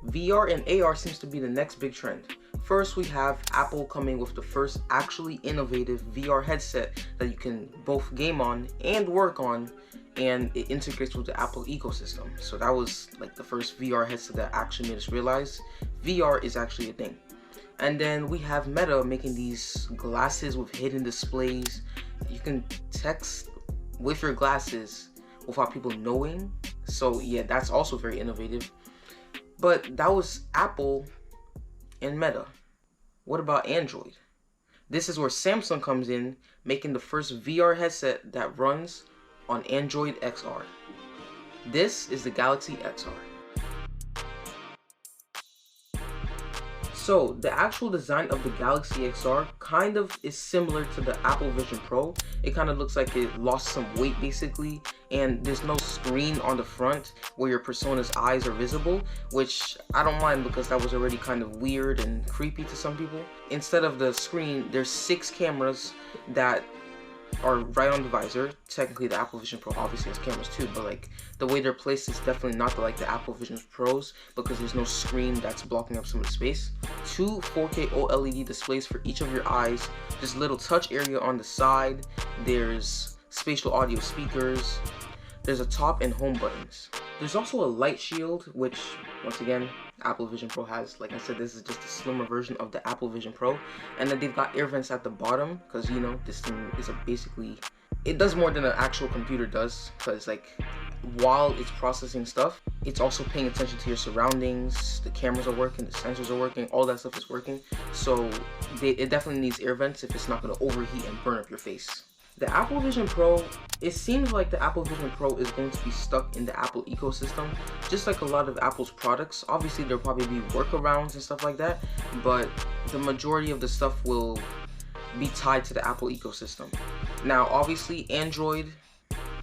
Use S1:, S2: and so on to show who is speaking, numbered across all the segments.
S1: VR and AR seems to be the next big trend. First, we have Apple coming with the first actually innovative VR headset that you can both game on and work on, and it integrates with the Apple ecosystem. So that was like the first VR headset that actually made us realize VR is actually a thing. And then we have Meta making these glasses with hidden displays. You can text with your glasses without people knowing. So yeah, that's also very innovative. But that was Apple and Meta. What about Android? This is where Samsung comes in, making the first VR headset that runs on Android XR. This is the Galaxy XR. So the actual design of the Galaxy XR kind of is similar to the Apple Vision Pro. It kind of looks like it lost some weight basically, and there's no screen on the front where your persona's eyes are visible, which I don't mind because that was already kind of weird and creepy to some people. Instead of the screen, there's 6 cameras that are right on the visor. Technically the Apple Vision Pro obviously has cameras too, but like the way they're placed is definitely not like the Apple Vision Pros because there's no screen that's blocking up some of the space. 2 4K OLED displays for each of your eyes. There's a little touch area on the side. There's spatial audio speakers. There's a top and home buttons. There's also a light shield, which once again Apple Vision Pro has. Like I said, this is just a slimmer version of the Apple Vision Pro. And then they've got air vents at the bottom because, you know, this thing is basically, it does more than an actual computer does, because like while it's processing stuff, it's also paying attention to your surroundings. The cameras are working, the sensors are working, all that stuff is working. So it definitely needs air vents if it's not going to overheat and burn up your face. The Apple Vision Pro, it seems like the Apple Vision Pro is going to be stuck in the Apple ecosystem, just like a lot of Apple's products. Obviously, there'll probably be workarounds and stuff like that, but the majority of the stuff will be tied to the Apple ecosystem. Now, obviously, Android,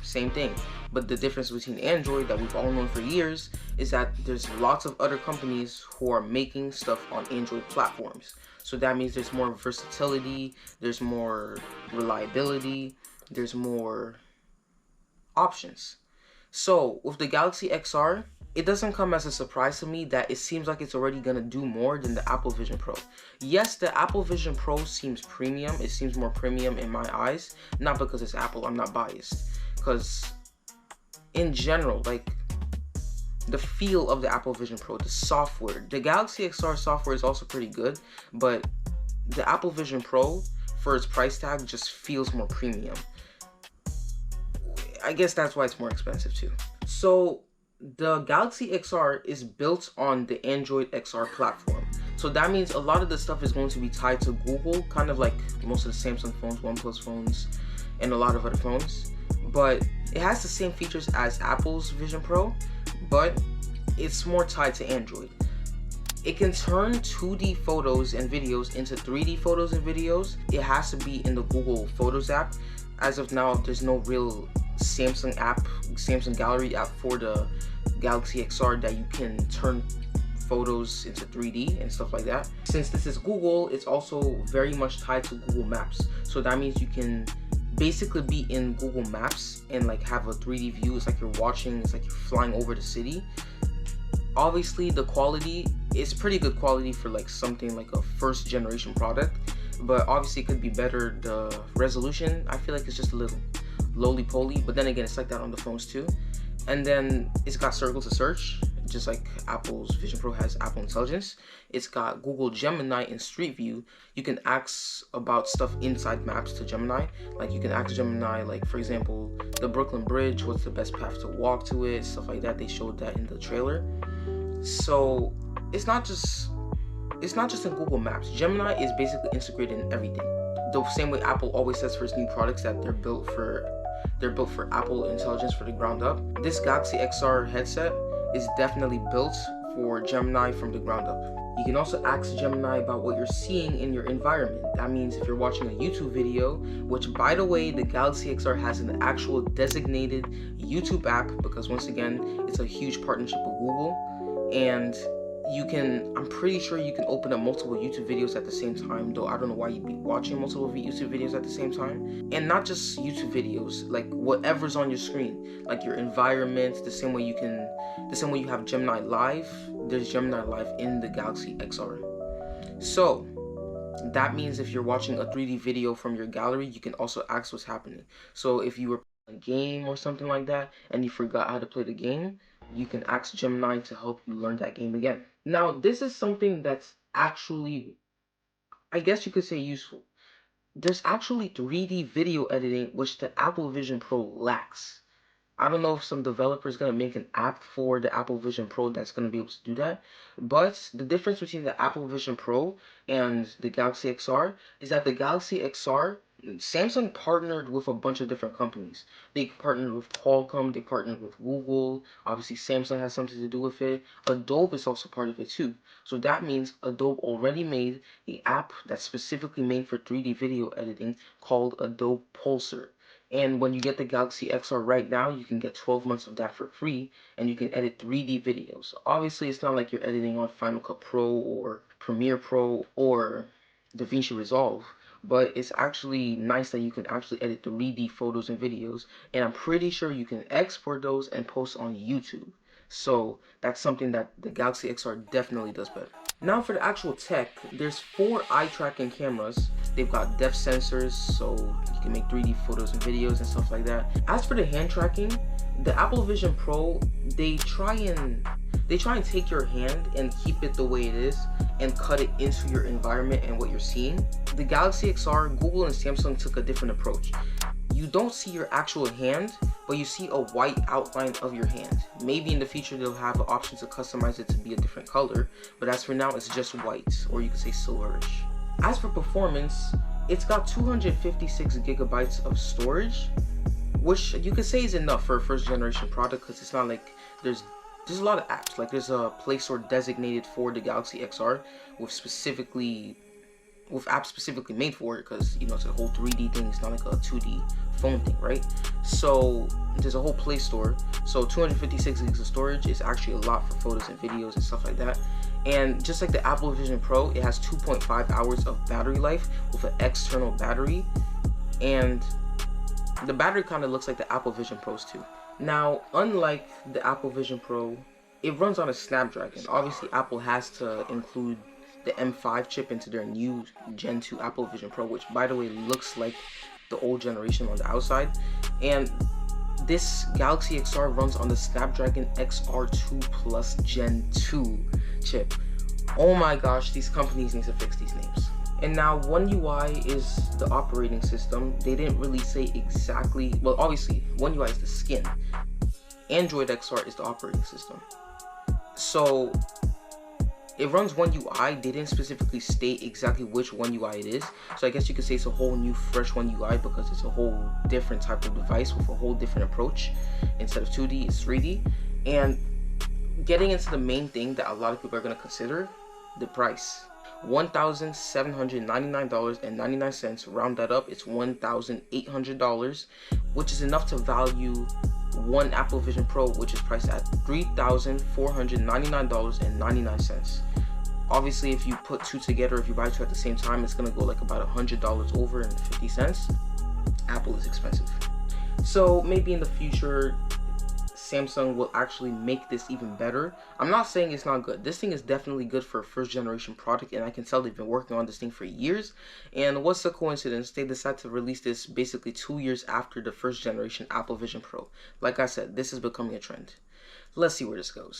S1: same thing. But the difference between Android that we've all known for years is that there's lots of other companies who are making stuff on Android platforms. So that means there's more versatility, there's more reliability, there's more options. So with the Galaxy XR, it doesn't come as a surprise to me that it seems like it's already gonna do more than the Apple Vision Pro. Yes, the Apple Vision Pro seems premium. It seems more premium in my eyes. Not because it's Apple, I'm not biased. Because in general, like the feel of the Apple Vision Pro, the software, the Galaxy XR software is also pretty good, but the Apple Vision Pro, for its price tag, just feels more premium. I guess that's why it's more expensive too. So the Galaxy XR is built on the Android XR platform. So that means a lot of the stuff is going to be tied to Google, kind of like most of the Samsung phones, OnePlus phones, and a lot of other phones. But it has the same features as Apple's Vision Pro, but it's more tied to Android. It can turn 2D photos and videos into 3D photos and videos. It has to be in the Google Photos app. As of now, there's no real Samsung Gallery app for the Galaxy XR that you can turn photos into 3D and stuff like that. Since this is Google, it's also very much tied to Google Maps. So that means you can basically be in Google Maps and like have a 3D view. It's like you're watching, it's like you're flying over the city. Obviously the quality is pretty good quality for like something like a first generation product, but obviously it could be better. The resolution, I feel like it's just a little lowly-poly, but then again it's like that on the phones too. And then it's got circle to search, just like Apple's Vision Pro has Apple Intelligence. It's got Google Gemini and Street View. You can ask about stuff inside maps to Gemini. Like you can ask Gemini, like for example, the Brooklyn Bridge, what's the best path to walk to it, stuff like that. They showed that in the trailer. So it's not just in Google Maps. Gemini is basically integrated in everything. The same way Apple always says for its new products that they're built for Apple Intelligence for the ground up. This Galaxy XR headset is definitely built for Gemini from the ground up. You can also ask Gemini about what you're seeing in your environment. That means if you're watching a YouTube video, which by the way, the Galaxy XR has an actual designated YouTube app, because once again, it's a huge partnership with Google. And I'm pretty sure you can open up multiple YouTube videos at the same time, though I don't know why you'd be watching multiple YouTube videos at the same time. And not just YouTube videos, like whatever's on your screen, like your environment, the same way you have Gemini Live, there's Gemini Live in the Galaxy XR. So that means if you're watching a 3D video from your gallery, you can also ask what's happening. So if you were playing a game or something like that and you forgot how to play the game, you can ask Gemini to help you learn that game again. Now, this is something that's actually, I guess you could say, useful. There's actually 3D video editing, which the Apple Vision Pro lacks. I don't know if some developer is going to make an app for the Apple Vision Pro that's going to be able to do that. But the difference between the Apple Vision Pro and the Galaxy XR is that the Galaxy XR, Samsung partnered with a bunch of different companies. They partnered with Qualcomm, they partnered with Google. Obviously, Samsung has something to do with it. Adobe is also part of it too. So that means Adobe already made an app that's specifically made for 3D video editing called Adobe Pulsar. And when you get the Galaxy XR right now, you can get 12 months of that for free, and you can edit 3D videos. Obviously, it's not like you're editing on Final Cut Pro or Premiere Pro or DaVinci Resolve, but it's actually nice that you can actually edit 3D photos and videos, and I'm pretty sure you can export those and post on YouTube. So that's something that the Galaxy XR definitely does better. Now for the actual tech, there's 4 eye tracking cameras. They've got depth sensors, so you can make 3D photos and videos and stuff like that. As for the hand tracking, the Apple Vision Pro, they try and take your hand and keep it the way it is and cut it into your environment and what you're seeing. The Galaxy XR, Google and Samsung took a different approach. You don't see your actual hand, but you see a white outline of your hand. Maybe in the future they'll have the option to customize it to be a different color, but as for now it's just white, or you could say silverish. As for performance, it's got 256 gigabytes of storage, which you could say is enough for a first generation product, because it's not like there's a lot of apps. Like there's a Play Store designated for the Galaxy XR with apps specifically made for it, because you know it's a whole 3D thing. It's not like a 2D phone thing, right? So there's a whole Play Store. So 256 gigs of storage is actually a lot for photos and videos and stuff like that. And just like the Apple Vision Pro, it has 2.5 hours of battery life with an external battery, and the battery kind of looks like the Apple Vision Pros too. Now, unlike the Apple Vision Pro, it runs on a Snapdragon. Obviously, Apple has to include the M5 chip into their new Gen 2 Apple Vision Pro, which by the way looks like the old generation on the outside. And this Galaxy XR runs on the Snapdragon XR2 Plus Gen 2 chip. Oh my gosh, these companies need to fix these names. And now One UI is the operating system. They didn't really say exactly, well obviously One UI is the skin. Android XR is the operating system. So it runs One UI. They didn't specifically state exactly which One UI it is. So I guess you could say it's a whole new fresh One UI, because it's a whole different type of device with a whole different approach. Instead of 2D, it's 3D. And getting into the main thing that a lot of people are going to consider, the price. $1,799.99, round that up, it's $1,800, which is enough to value one Apple Vision Pro, which is priced at $3,499.99. Obviously, if you put two together, if you buy two at the same time, it's gonna go like about $100 over and 50 cents. Apple is expensive. So maybe in the future, Samsung will actually make this even better. I'm not saying it's not good. This thing is definitely good for a first generation product, and I can tell they've been working on this thing for years. And what's the coincidence? They decided to release this basically 2 years after the first generation Apple Vision Pro. Like I said, this is becoming a trend. Let's see where this goes.